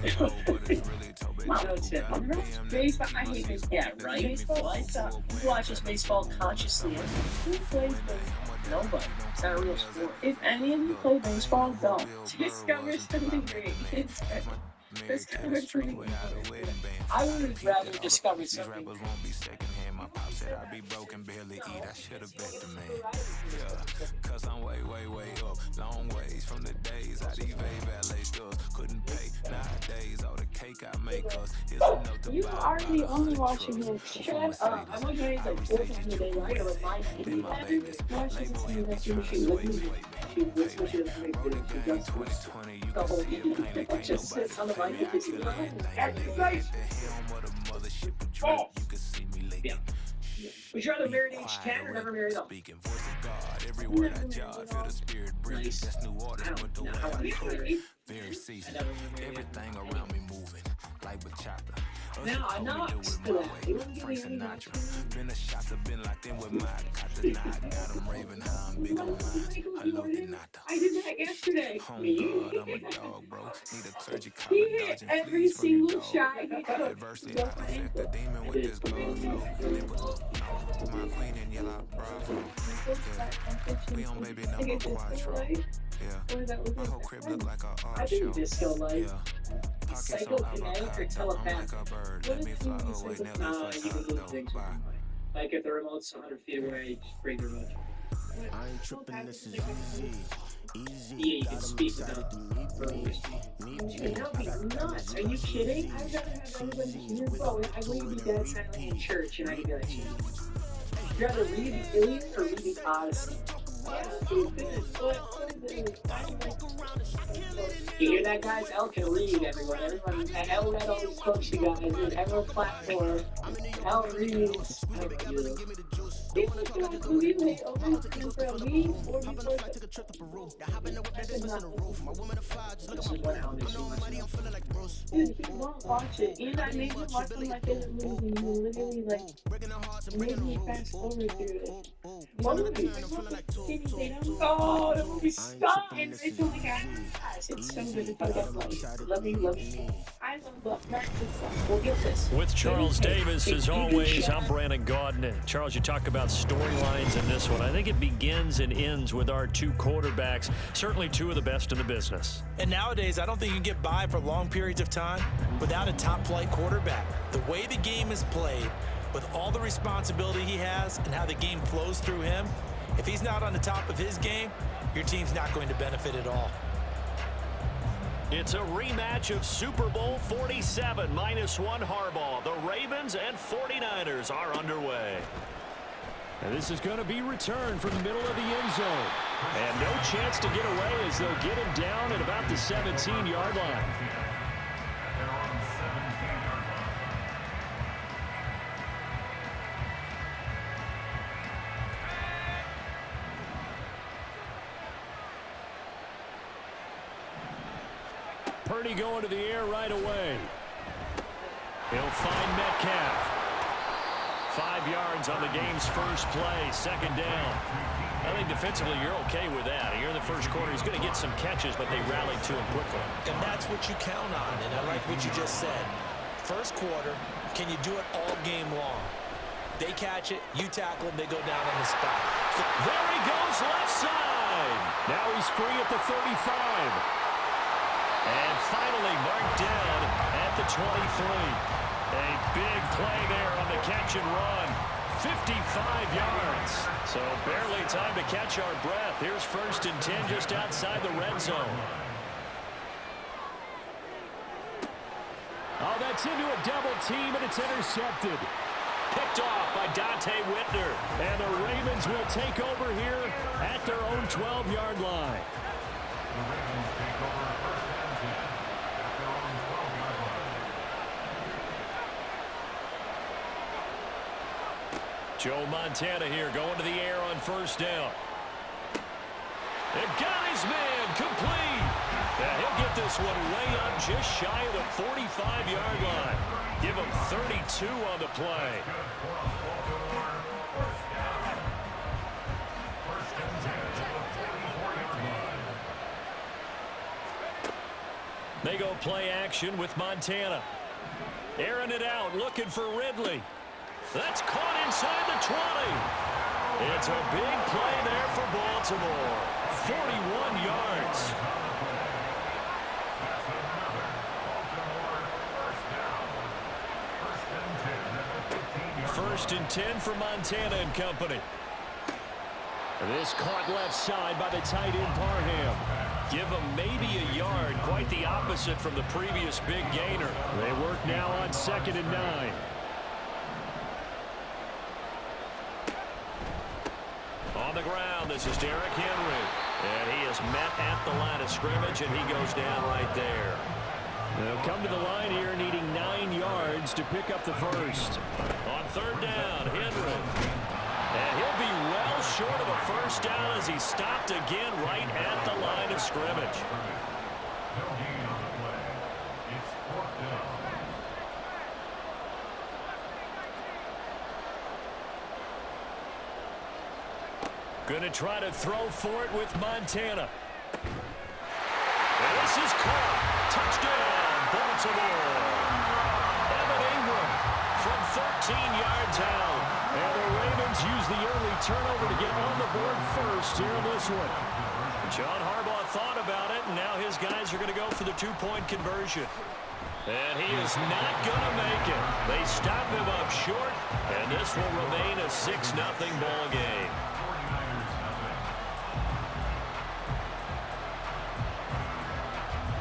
Baseball, I hate baseball. Yeah, right. Baseball, who watches baseball consciously? Who plays baseball? Nobody. It's not a real sport. If any of you play baseball, don't. Discover something great. Discover something great. I would rather discover something great. You are the only watching him. Shut up. I'm watching it like 4 times a day, right? To remind me. You never watch this and that's your machine. Like me. She looks what she doesn't make it. She just looks the whole game. It just sits on the mic because you know, exercise. Oh, yeah. Would you rather marry age 10 or never marry at all? Never married at all. Nice. I don't know how I married. I never married at now, I'm not used to that. They wouldn't give me any I did that yesterday. Me? He hit every single shot he took. Broke my ankle. I did. I get disco light. What does that look like? I think disco light. Psychokinetic or telepathic? What does it mean to psychokinetic? You can move things with your mind. Like if the remote's 100 feet away, just bring the remote to you. I ain't tripping, this is easy. Yeah, you can speak without throwing speak. That would be nuts. Are you kidding? I'd rather have everybody hear bro. I wouldn't be dead silently in church and I could be like, would you rather read the Iliad or read the Odyssey? Yeah, she's good, but so good. I don't like. You hear that, guys? Elle can read, everyone. Everyone, Elle read all these books, you guys. Dude, everyone clap for her. Elle reads. Thank you. Who you hate over for me or before this is what Elle makes me watch. Dude, he won't watch it. And I made him watch one of my favorite movies and he literally, like, made me fast forward through it. What movie? Oh, the movie stop! It's like ass. It's so good. It's like a love me. I love love. We'll get this. With Charles Davis, as always, I'm Brandon Gaudin. And Charles, you talk about storylines in this one. I think it begins and ends with our two quarterbacks, certainly two of the best in the business. And nowadays, I don't think you can get by for long periods of time without a top-flight quarterback. The way the game is played, with all the responsibility he has and how the game flows through him, if he's not on the top of his game, your team's not going to benefit at all. It's a rematch of Super Bowl 47, -1 Harbaugh. The Ravens and 49ers are underway. And this is going to be returned from the middle of the end zone. And no chance to get away as they'll get him down at about the 17-yard line. Purdy going to the air right away. He'll find Metcalf. 5 yards on the game's first play, second down. I think defensively you're okay with that. Here in the first quarter, he's going to get some catches, but they rallied to him quickly. And that's what you count on, and I like what you just said. First quarter, can you do it all game long? They catch it, you tackle them, they go down on the spot. There he goes, left side. Now he's free at the 35. And finally marked down at the 23. A big play there on the catch and run. 55 yards. So barely time to catch our breath. Here's 1st and 10 just outside the red zone. Oh, that's into a double team, and it's intercepted. Picked off by Dante Whitner. And the Ravens will take over here at their own 12-yard line. Joe Montana here going to the air on 1st down. And got his man complete. Yeah, he'll get this one way up just shy of the 45-yard line. Give him 32 on the play. They go play action with Montana. Airing it out, looking for Ridley. That's caught inside the 20. It's a big play there for Baltimore. 41 yards. First and 10 for Montana and company. This caught left side by the tight end Parham. Give him maybe a yard, quite the opposite from the previous big gainer. They work now on 2nd and 9. On the ground, this is Derrick Henry. And he is met at the line of scrimmage, and he goes down right there. They'll come to the line here needing 9 yards to pick up the first. On 3rd down, Henry. And he'll be well short of a first down as he stopped again right at the line of scrimmage. Going to try to throw for it with Montana. And this is caught. Touchdown, Baltimore. Evan Ingram from 13 yards out. And the Ravens use the early turnover to get on the board first here in this one. John Harbaugh thought about it, and now his guys are going to go for the 2-point conversion. And he is not going to make it. They stop him up short, and this will remain a 6-0 ball game.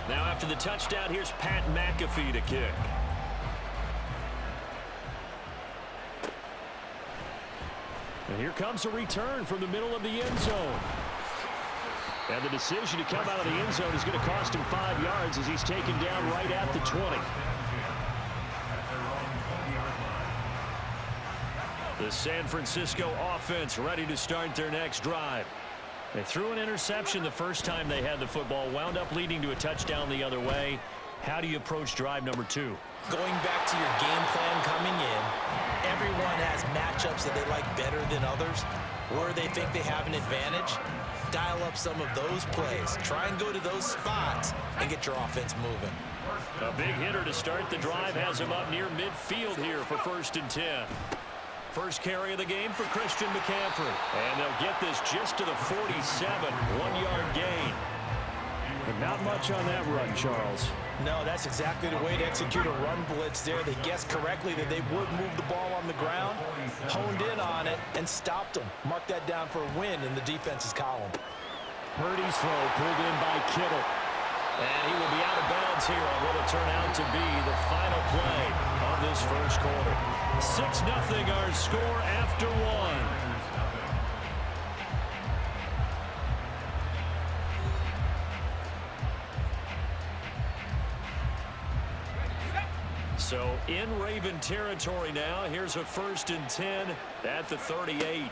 Now after the touchdown, here's Pat McAfee to kick. And here comes a return from the middle of the end zone. And the decision to come out of the end zone is going to cost him 5 yards as he's taken down right at the 20. The San Francisco offense ready to start their next drive. They threw an interception the first time they had the football, wound up leading to a touchdown the other way. How do you approach drive number 2? Going back to your game plan coming in, everyone has matchups that they like better than others, where they think they have an advantage. Dial up some of those plays. Try and go to those spots and get your offense moving. A big hitter to start the drive has him up near midfield here for 1st and 10. First carry of the game for Christian McCaffrey. And they'll get this just to the 47, 1-yard gain. And not much on that run, Charles. No, that's exactly the way to execute a run blitz there. They guessed correctly that they would move the ball on the ground, honed in on it, and stopped them. Mark that down for a win in the defense's column. Purdy's throw pulled in by Kittle. And he will be out of bounds here on what will turn out to be the final play of this first quarter. 6-0 our score after 1. So in Raven territory now. Here's a 1st and 10 at the 38.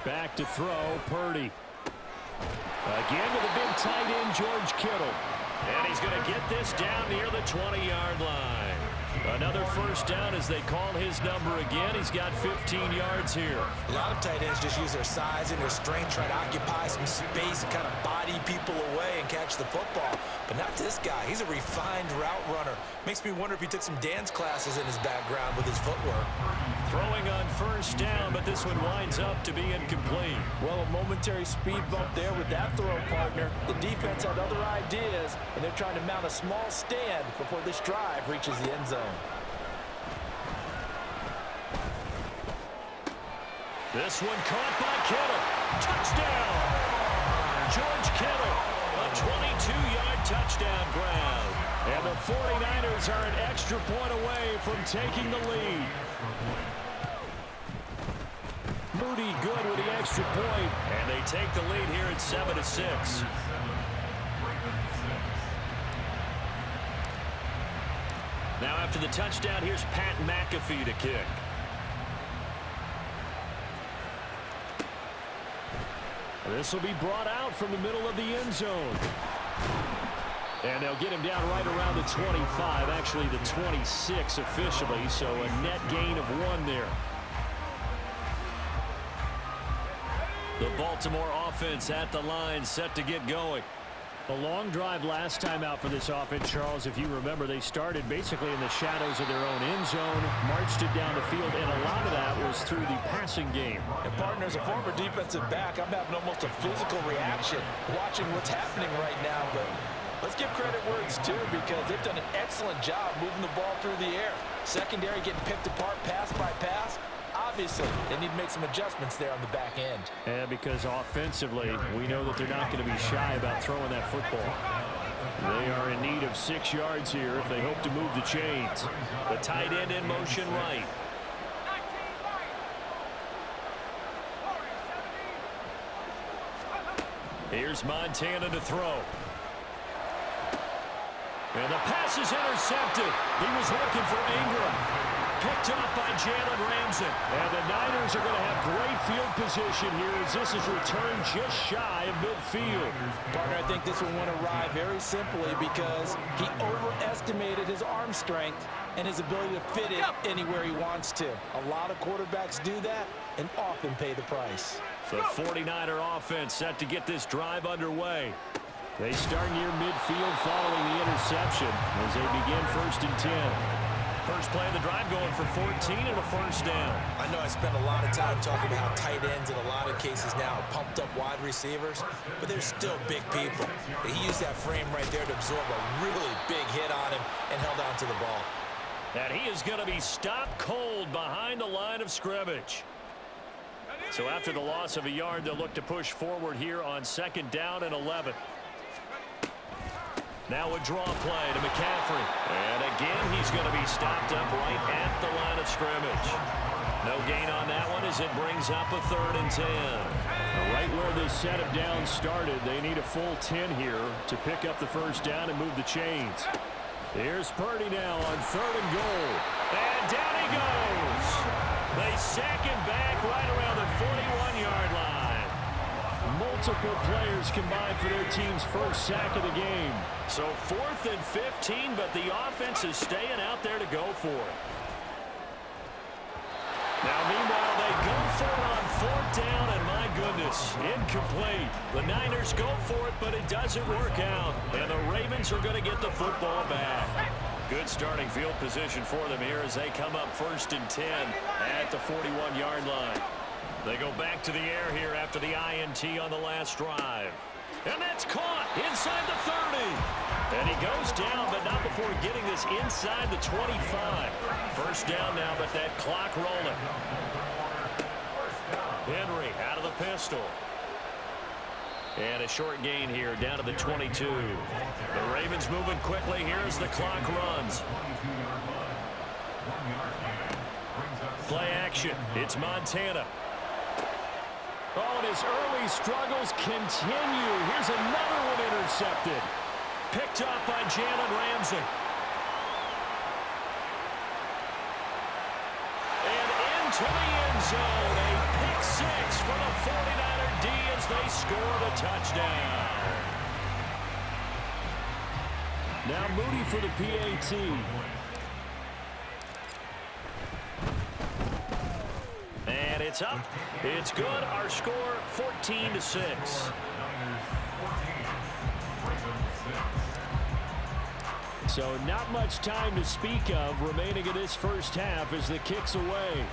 Back to throw, Purdy. Again to the big tight end, George Kittle. And he's going to get this down near the 20-yard line. Another first down as they call his number again. He's got 15 yards here. A lot of tight ends just use their size and their strength, try to occupy some space and kind of body people away and catch the football. But not this guy. He's a refined route runner. Makes me wonder if he took some dance classes in his background with his footwork. Throwing on first down, but this one winds up to be incomplete. Well, a momentary speed bump there with that throw, partner. The defense had other ideas, and they're trying to mount a small stand before this drive reaches the end zone. This one caught by Kittle. Touchdown! George Kittle, a 22-yard touchdown grab. And the 49ers are an extra point away from taking the lead. Moody good with the extra point. And they take the lead here at 7-6. Now after the touchdown, here's Pat McAfee to kick. This will be brought out from the middle of the end zone. And they'll get him down right around the 25, actually the 26 officially, so a net gain of 1 there. The Baltimore offense at the line, set to get going. A long drive last time out for this offense, Charles. If you remember, they started basically in the shadows of their own end zone, marched it down the field, and a lot of that was through the passing game. And partner, as a former defensive back, I'm having almost a physical reaction watching what's happening right now. But let's give credit where it's due, because they've done an excellent job moving the ball through the air. Secondary getting picked apart pass by pass. Obviously, they need to make some adjustments there on the back end. Yeah, because offensively, we know that they're not going to be shy about throwing that football. They are in need of 6 yards here if they hope to move the chains. The tight end in motion right. Here's Montana to throw. And the pass is intercepted. He was looking for Ingram. Picked off by Jalen Ramsey. And the Niners are going to have great field position here as this is returned just shy of midfield. Partner, I think this one went awry very simply because he overestimated his arm strength and his ability to fit it anywhere he wants to. A lot of quarterbacks do that and often pay the price. The 49er offense set to get this drive underway. They start near midfield following the interception as they begin 1st and 10. First play of the drive going for 14 and a first down. I know I spent a lot of time talking about how tight ends in a lot of cases now are pumped up wide receivers, but they're still big people. He used that frame right there to absorb a really big hit on him and held on to the ball. And he is going to be stopped cold behind the line of scrimmage. So after the loss of a yard, they'll look to push forward here on 2nd down and 11. Now a draw play to McCaffrey. And again, he's going to be stopped up right at the line of scrimmage. No gain on that one as it brings up a 3rd and 10. Right where this set of downs started, they need a full 10 here to pick up the first down and move the chains. Here's Purdy now on 3rd and goal. And down he goes. They sack him back right around the 41-yard line. Multiple players combined for their team's first sack of the game. So 4th and 15, but the offense is staying out there to go for it. Now, meanwhile, they go for it on 4th down, and my goodness, incomplete. The Niners go for it, but it doesn't work out. And the Ravens are going to get the football back. Good starting field position for them here as they come up 1st and 10 at the 41-yard line. They go back to the air here after the INT on the last drive. And that's caught inside the 30. And he goes down, but not before getting this inside the 25. First down now, but that clock rolling. Henry out of the pistol. And a short gain here down to the 22. The Ravens moving quickly here as the clock runs. Play action. It's Montana. Oh, and his early struggles continue. Here's another one intercepted. Picked up by Jalen Ramsey. And into the end zone. A pick 6 for the 49er D as they score the touchdown. Now Moody for the PAT. And it's up. It's good. Our score 14-6. So not much time to speak of remaining in this first half as the kick's away.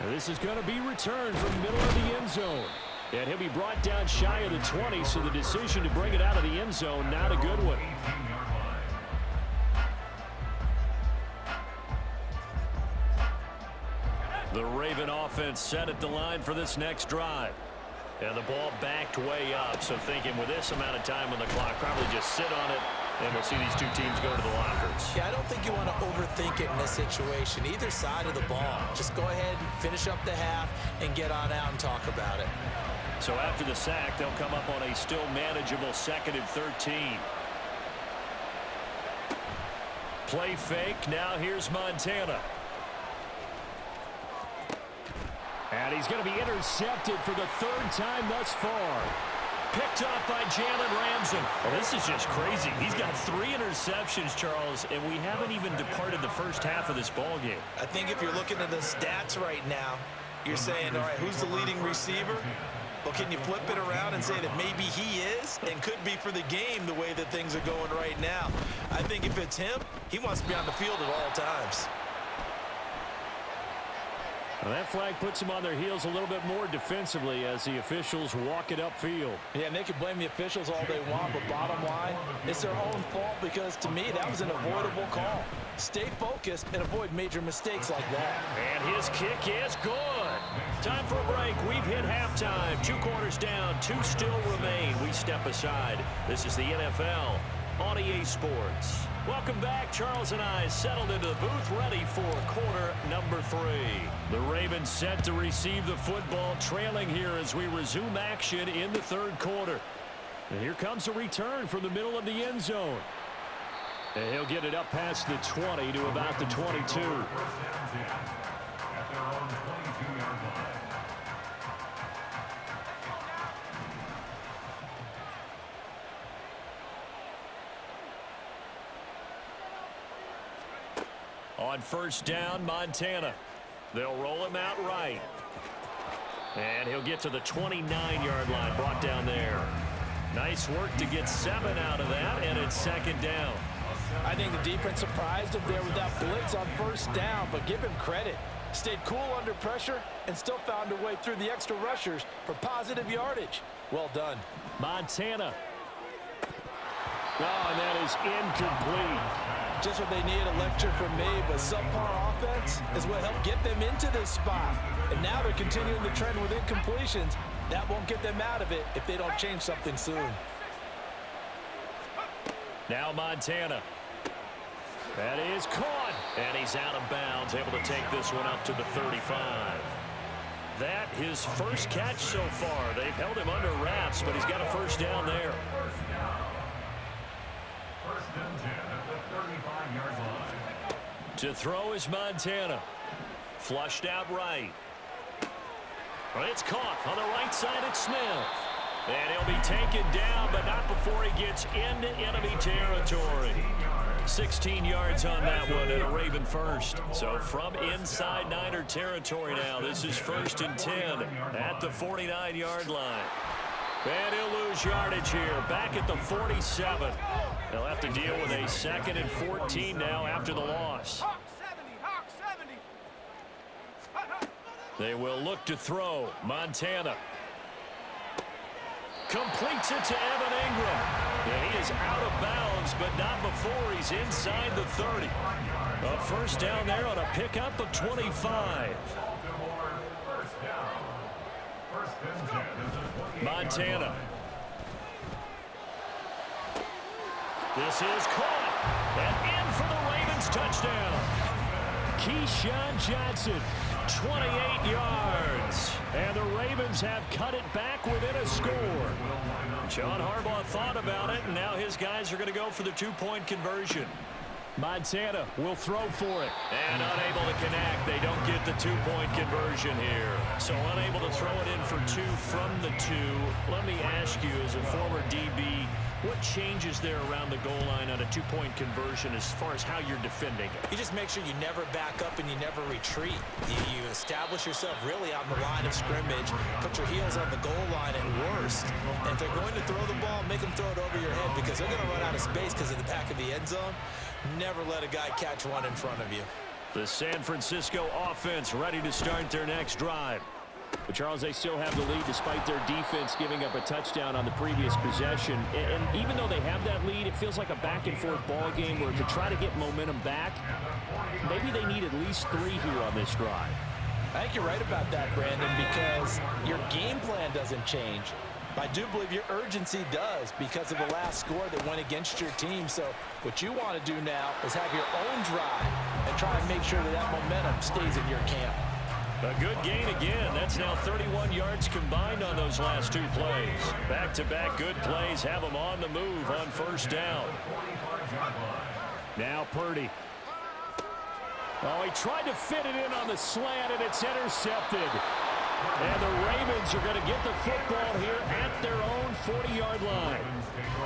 And this is going to be returned from the middle of the end zone. And he'll be brought down shy of the 20, so the decision to bring it out of the end zone, not a good one. The Raven offense set at the line for this next drive. And the ball backed way up, so thinking with this amount of time on the clock, probably just sit on it, and we'll see these two teams go to the lockers. Yeah, I don't think you want to overthink it in this situation, either side of the ball. Just go ahead, finish up the half, and get on out and talk about it. So after the sack, they'll come up on a still manageable 2nd and 13. Play fake. Now here's Montana. And he's going to be intercepted for the 3rd time thus far. Picked up by Jalen Ramsey. Well, this is just crazy. He's got 3 interceptions, Charles, and we haven't even departed the first half of this ball game. I think if you're looking at the stats right now, you're saying, all right, who's the leading receiver? Well, can you flip it around and say that maybe he is and could be for the game the way that things are going right now? I think if it's him, he wants to be on the field at all times. Well, that flag puts them on their heels a little bit more defensively as the officials walk it upfield. Yeah, and they can blame the officials all they want, but bottom line, it's their own fault because, to me, that was an avoidable call. Stay focused and avoid major mistakes like that. And his kick is good. Time for a break. We've hit halftime. 2 quarters down, 2 still remain. We step aside. This is the NFL on EA Sports. Welcome back. Charles and I settled into the booth, ready for quarter number 3. The Ravens set to receive the football, trailing here as we resume action in the 3rd quarter. And here comes a return from the middle of the end zone. And he'll get it up past the 20 to about the 22. On first down, Montana. They'll roll him out right. And he'll get to the 29-yard line, brought down there. Nice work to get 7 out of that, and it's 2nd down. I think the defense surprised him there with that blitz on first down, but give him credit. Stayed cool under pressure and still found a way through the extra rushers for positive yardage. Well done. Montana. Oh, and that is incomplete. Just what they needed, a lecture from me, but subpar offense is what helped get them into this spot. And now they're continuing the trend with incompletions. That won't get them out of it if they don't change something soon. Now Montana. That is caught. And he's out of bounds, able to take this one up to the 35. That his first catch so far. They've held him under wraps, but he's got a first down there. First and 10 at the 35-yard line. To throw is Montana. Flushed out right. Well, it's caught on the right side at Smith. And he'll be taken down, but not before he gets into enemy territory. 16 yards on that one and a Raven first. So from inside Niner territory now, this is 1st and 10 at the 49-yard line. And he'll lose yardage here, back at the 47. They'll have to deal with a 2nd and 14 now after the loss. They will look to throw. Montana completes it to Evan Ingram. And he is out of bounds, but not before he's inside the 30. A first down there on a pickup of 25. Montana. This is caught. And in for the Ravens touchdown. Keyshawn Johnson, 28 yards. And the Ravens have cut it back within a score. John Harbaugh thought about it, and now his guys are going to go for the 2-point conversion. Montana will throw for it. And unable to connect. They don't get the 2-point conversion here. So unable to throw it in for 2 from the 2. Let me ask you, as a former DB, what changes there around the goal line on a 2-point conversion as far as how you're defending it? You just make sure you never back up and you never retreat. You establish yourself really on the line of scrimmage, put your heels on the goal line at worst. And if they're going to throw the ball, make them throw it over your head because they're going to run out of space because of the back of the end zone. Never let a guy catch one in front of you. The San Francisco offense ready to start their next drive. But Charles, they still have the lead despite their defense giving up a touchdown on the previous possession. And even though they have that lead, it feels like a back-and-forth ball game where to try to get momentum back, maybe they need at least 3 here on this drive. I think you're right about that, Brandon, because your game plan doesn't change. I do believe your urgency does because of the last score that went against your team. So what you want to do now is have your own drive and try and make sure that that momentum stays in your camp. A good gain again. That's now 31 yards combined on those last 2 plays. Back-to-back good plays have them on the move on first down. Now Purdy. Oh, he tried to fit it in on the slant, and it's intercepted. And the Ravens are going to get the football here at their own 40-yard line.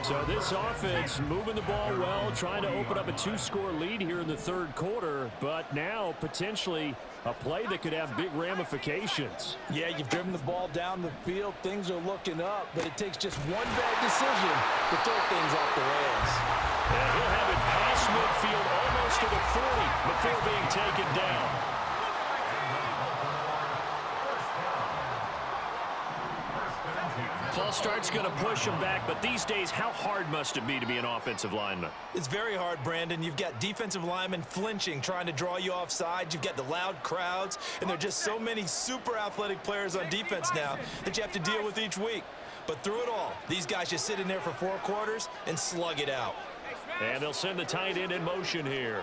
So this offense moving the ball well, trying to open up a 2-score lead here in the third quarter, but now potentially a play that could have big ramifications. Yeah, you've driven the ball down the field. Things are looking up, but it takes just one bad decision to throw things off the rails. And he'll have it past midfield almost to the 40 before being taken down. False start's going to push him back, but these days, how hard must it be to be an offensive lineman? It's very hard, Brandon. You've got defensive linemen flinching, trying to draw you offside. You've got the loud crowds, and there are just so many super athletic players on defense now that you have to deal with each week. But through it all, these guys just sit in there for 4 quarters and slug it out. And they'll send the tight end in motion here.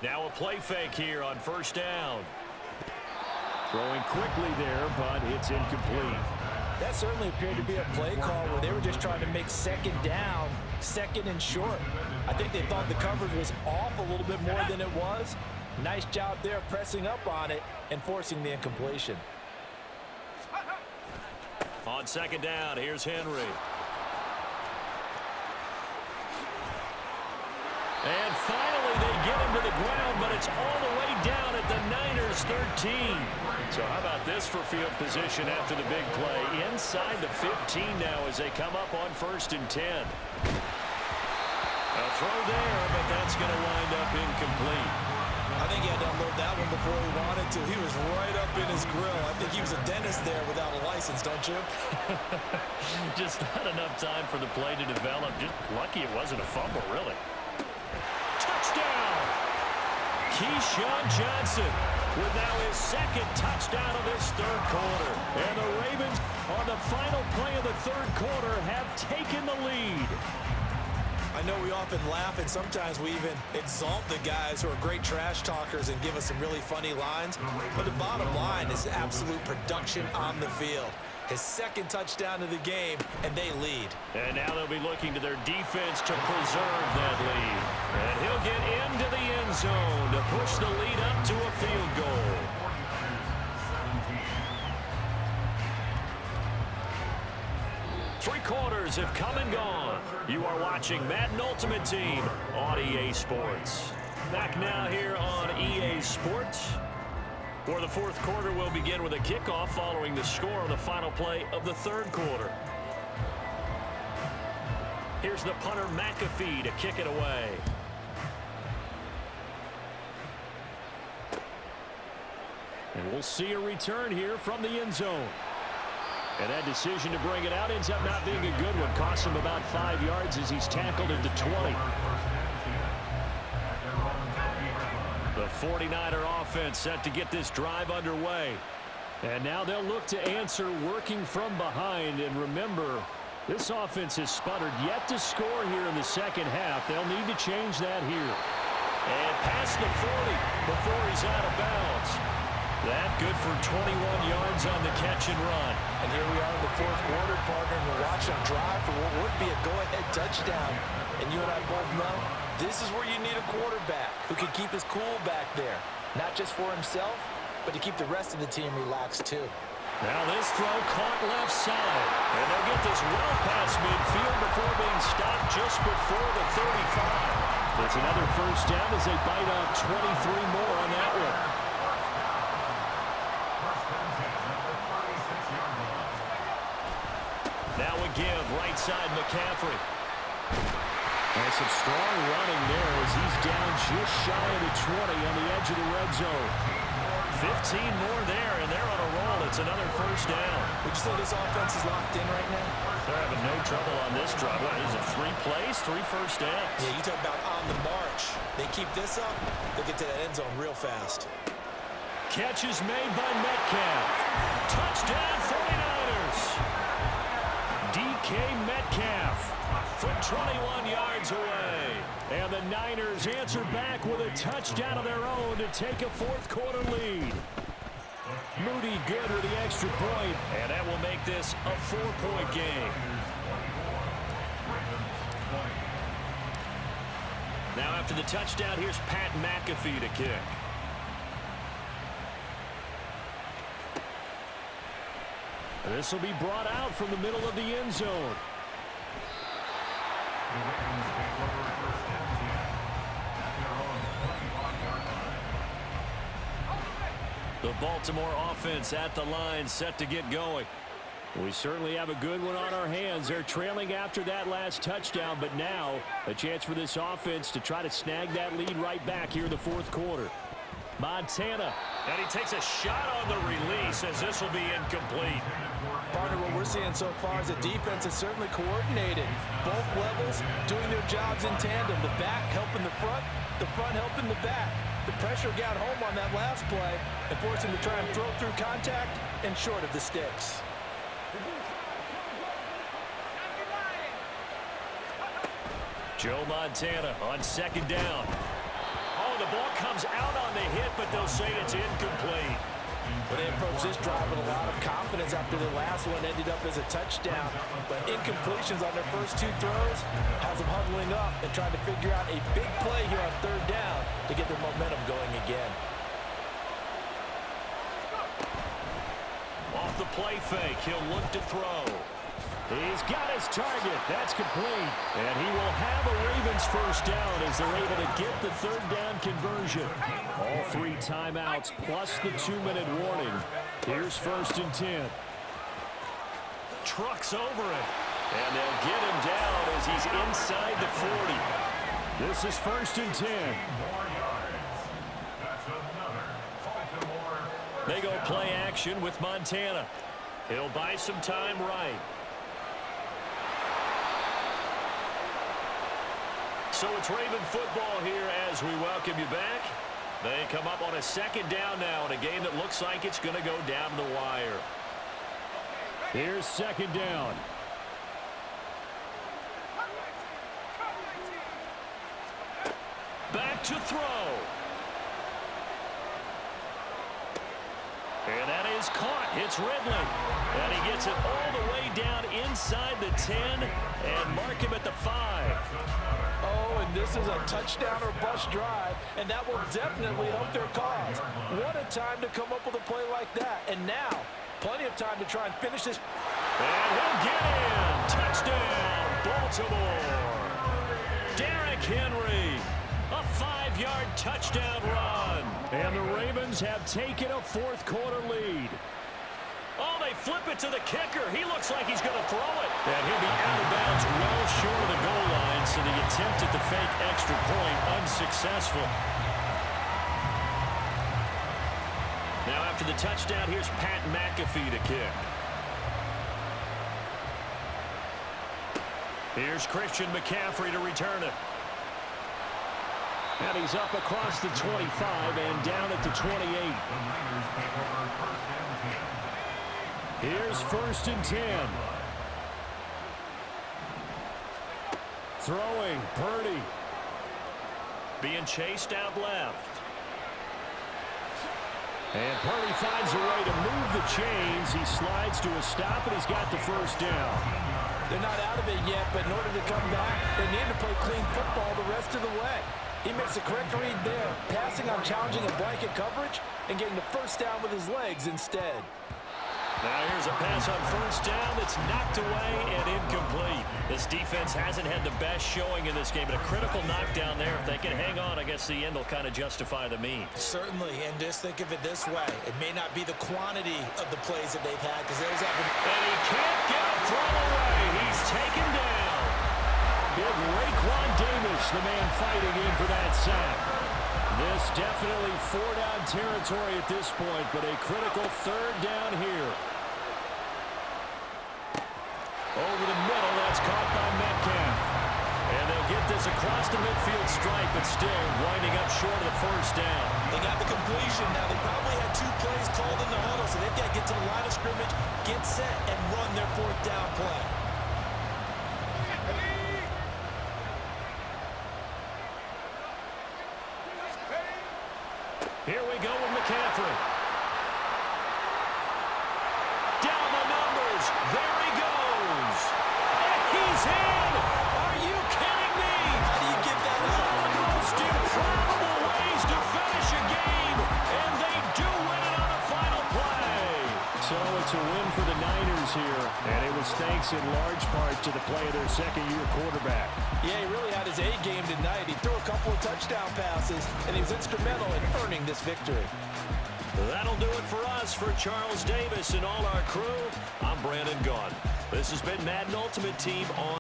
Now a play fake here on first down. Throwing quickly there, but it's incomplete. That certainly appeared to be a play call where they were just trying to make second down, second and short. I think they thought the coverage was off a little bit more than it was. Nice job there pressing up on it and forcing the incompletion. On second down, here's Henry. And finally they get him to the ground, but it's all the way down at the Niners 13. So how about this for field position after the big play? Inside the 15 now as they come up on 1st and 10. A throw there, but that's going to wind up incomplete. I think he had to unload that one before he wanted to. He was right up in his grill. I think he was a dentist there without a license, don't you? Just not enough time for the play to develop. Just lucky it wasn't a fumble, really. Touchdown! Keyshawn Johnson with now his 2nd touchdown of this third quarter. And the Ravens, on the final play of the third quarter, have taken the lead. I know we often laugh, and sometimes we even exalt the guys who are great trash talkers and give us some really funny lines. But the bottom line is absolute production on the field. His 2nd touchdown of the game, and they lead. And now they'll be looking to their defense to preserve that lead. And he'll get into the end zone to push the lead up to a field goal. Three quarters have come and gone. You are watching Madden Ultimate Team on EA Sports. Back now here on EA Sports. For the fourth quarter, we'll begin with a kickoff following the score on the final play of the third quarter. Here's the punter McAfee to kick it away. And we'll see a return here from the end zone. And that decision to bring it out ends up not being a good one. Costs him about 5 yards as he's tackled into 20. The 49er offense set to get this drive underway. And now they'll look to answer working from behind. And remember, this offense has sputtered yet to score here in the second half. They'll need to change that here. And past the 40 before he's out of bounds. That good for 21 yards on the catch and run. And here we are in the fourth quarter, partner, and we're watching him drive for what would be a go-ahead touchdown. And you and I both know this is where you need a quarterback who can keep his cool back there. Not just for himself, but to keep the rest of the team relaxed too. Now this throw caught left side. And they'll get this well past midfield before being stopped just before the 35. It's another first down as they bite off 23 more on that one. Now a give, right side McCaffrey. And some strong running there as he's down just shy of the 20 on the edge of the red zone. 15 more there, and they're on a roll. It's another first down. Would you say this offense is locked in right now? They're having no trouble on this drive. What is it, 3 plays, 3 first downs? Yeah, you talk about on the march. They keep this up, they'll get to that end zone real fast. Catch is made by Metcalf. Touchdown 49ers. DK Metcalf from 21 yards away. And the Niners answer back with a touchdown of their own to take a fourth quarter lead. Moody good with the extra point, and that will make this a 4-point game. Now after the touchdown, here's Pat McAfee to kick. This will be brought out from the middle of the end zone. The Baltimore offense at the line, set to get going. We certainly have a good one on our hands. They're trailing after that last touchdown, but now a chance for this offense to try to snag that lead right back here in the fourth quarter. Montana. And he takes a shot on the release as this will be incomplete. Partner, what we're seeing so far is the defense is certainly coordinated. Both levels doing their jobs in tandem. The back helping the front helping the back. The pressure got home on that last play and forced him to try and throw through contact and short of the sticks. Joe Montana on second down. Oh, the ball comes out on the hit, but they'll say it's incomplete. But they approached this drive with a lot of confidence after the last one ended up as a touchdown. But incompletions on their first two throws has them huddling up and trying to figure out a big play here on third down to get their momentum going again. Off the play fake, he'll look to throw. He's got his target. That's complete. And he will have a Ravens first down as they're able to get the third down conversion. All 3 timeouts plus the 2-minute warning. Here's 1st and 10. Trucks over it. And they'll get him down as he's inside the 40. This is 1st and 10. They go play action with Montana. He'll buy some time right. So it's Raven football here as we welcome you back. They come up on a second down now in a game that looks like it's going to go down the wire. Here's second down. Back to throw. And that is caught. It's Ridley. And he gets it all the way down inside the 10 and mark him at the 5. Oh, and this is a touchdown or bust drive, and that will definitely help their cause. What a time to come up with a play like that. And now, plenty of time to try and finish this. And he'll get in. Touchdown, Baltimore. Derrick Henry, a 5-yard touchdown run. And the Ravens have taken a fourth quarter lead. Oh, they flip it to the kicker. He looks like he's going to throw it. And he'll be out of bounds well short of the goal line, so the attempt at the fake extra point unsuccessful. Now after the touchdown, here's Pat McAfee to kick. Here's Christian McCaffrey to return it. And he's up across the 25 and down at the 28. Here's 1st and 10. Throwing, Purdy. Being chased out left. And Purdy finds a way to move the chains. He slides to a stop, and he's got the first down. They're not out of it yet, but in order to come back, they need to play clean football the rest of the way. He makes the correct read there, passing on challenging a blanket coverage and getting the first down with his legs instead. Now here's a pass on first down that's knocked away and incomplete. This defense hasn't had the best showing in this game, but a critical knockdown there. If they can hang on, I guess the end will kind of justify the means. Certainly, and just think of it this way. It may not be the quantity of the plays that they've had, because those have been... And he can't get a throw away. He's taken down. Big Raekwon Davis, the man fighting in for that sack. This definitely 4-down territory at this point, but a critical third down here. Over the middle, that's caught by Metcalf. And they'll get this across the midfield stripe, but still winding up short of the first down. They got the completion. Now, they probably had 2 plays called in the huddle, so they've got to get to the line of scrimmage, get set, and run their 4th down play. Here we go with McCaffrey. Down the numbers. There he goes. And he's in. Are you kidding me? How do you give that up? One of the most improbable ways to finish a game. And they do win it on the final play. So it's a win for the Niners here, and it was thanks in large part to the play of their second-year quarterback. Yeah, he really had his A game tonight. He threw a couple of touchdown passes, and he was instrumental in earning this victory. That'll do it for us. For Charles Davis and all our crew, I'm Brandon Gaudin. This has been Madden Ultimate Team on